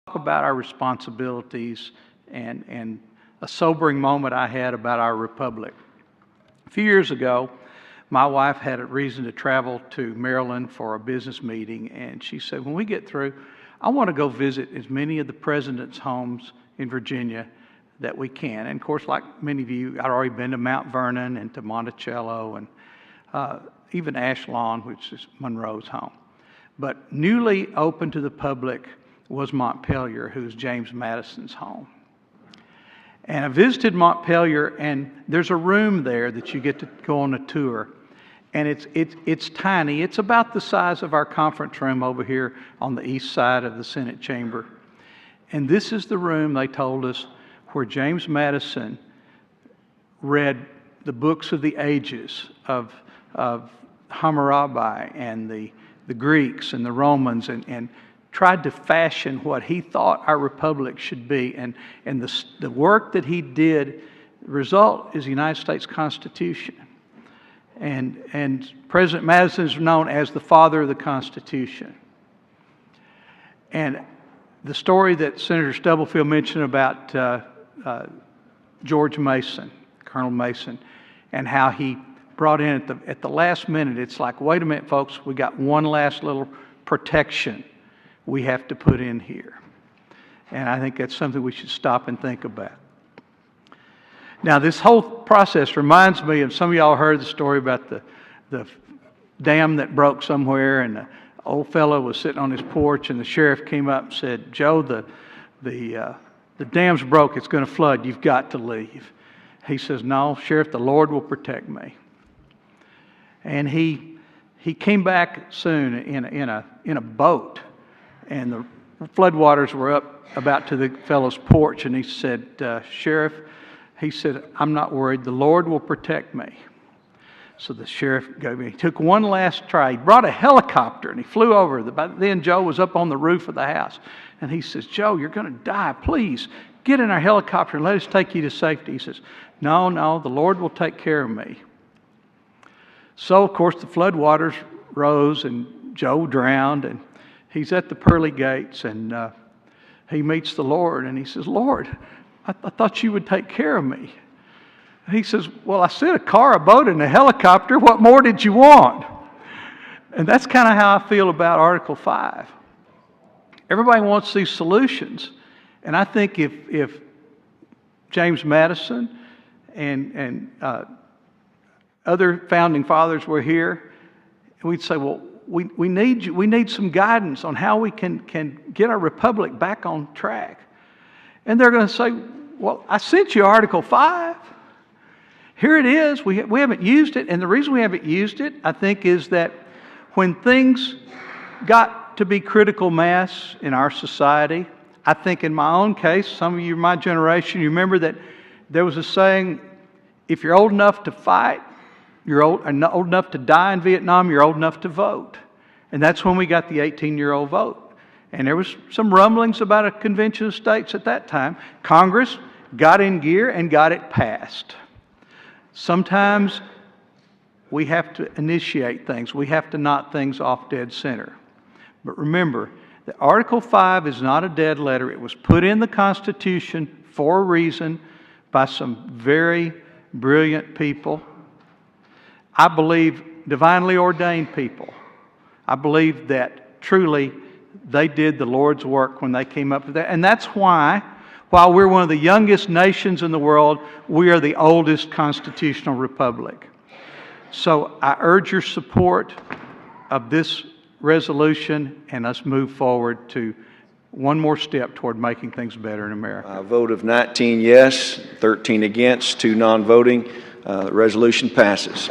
about our responsibilities and a sobering moment I had about our republic. A few years ago, my wife had a reason to travel to Maryland for a business meeting, and she said, when we get through, I want to go visit as many of the presidents' homes in Virginia that we can. And of course, like many of you, I'd already been to Mount Vernon and to Monticello and even Ashlawn, which is Monroe's home. But newly open to the public was Montpelier, who's James Madison's home. And I visited Montpelier, and there's a room there that you get to go on a tour. And it's tiny. It's about the size of our conference room over here on the east side of the Senate chamber. And this is the room, they told us, where James Madison read the books of the ages of Hammurabi and the Greeks and the Romans and tried to fashion what he thought our republic should be. And the work that he did, the result is the United States Constitution. And President Madison is known as the father of the Constitution. And the story that Senator Stubblefield mentioned about George Mason, Colonel Mason, and how he brought in at the last minute, it's like, wait a minute, folks, we got one last little protection we have to put in here. And I think that's something we should stop and think about. Now, this whole process reminds me of, some of y'all heard the story about the dam that broke somewhere, and the old fellow was sitting on his porch, and the sheriff came up and said, Joe, the dam's broke, it's going to flood, you've got to leave. He says, no, Sheriff, the Lord will protect me. And he came back soon in a boat, and the floodwaters were up about to the fellow's porch, and he said, Sheriff, he said, I'm not worried, the Lord will protect me. So the sheriff he took one last try. He brought a helicopter and he flew over. By then Joe was up on the roof of the house. And he says, Joe, you're going to die. Please get in our helicopter and let us take you to safety. He says, no, the Lord will take care of me. So, of course, the floodwaters rose and Joe drowned. And he's at the pearly gates and he meets the Lord. And he says, Lord, I thought you would take care of me. He says, well, I sent a car, a boat, and a helicopter. What more did you want? And that's kind of how I feel about Article 5. Everybody wants these solutions. And I think if James Madison and other founding fathers were here, we'd say, well, we need you. We need some guidance on how we can get our republic back on track. And they're going to say, well, I sent you Article 5. Here it is. We haven't used it. And the reason we haven't used it, I think, is that when things got to be critical mass in our society, I think in my own case, some of you, my generation, you remember that there was a saying, if you're old enough to fight, you're old enough to die in Vietnam, you're old enough to vote. And that's when we got the 18-year-old vote. And there was some rumblings about a convention of states at that time. Congress got in gear and got it passed. Sometimes we have to initiate things. We have to knock things off dead center. But remember, that Article 5 is not a dead letter. It was put in the Constitution for a reason by some very brilliant people. I believe divinely ordained people. I believe that truly they did the Lord's work when they came up with that. And that's why, while we're one of the youngest nations in the world, we are the oldest constitutional republic. So I urge your support of this resolution, and let's move forward to one more step toward making things better in America. A vote of 19 yes, 13 against, 2 non-voting. The resolution passes.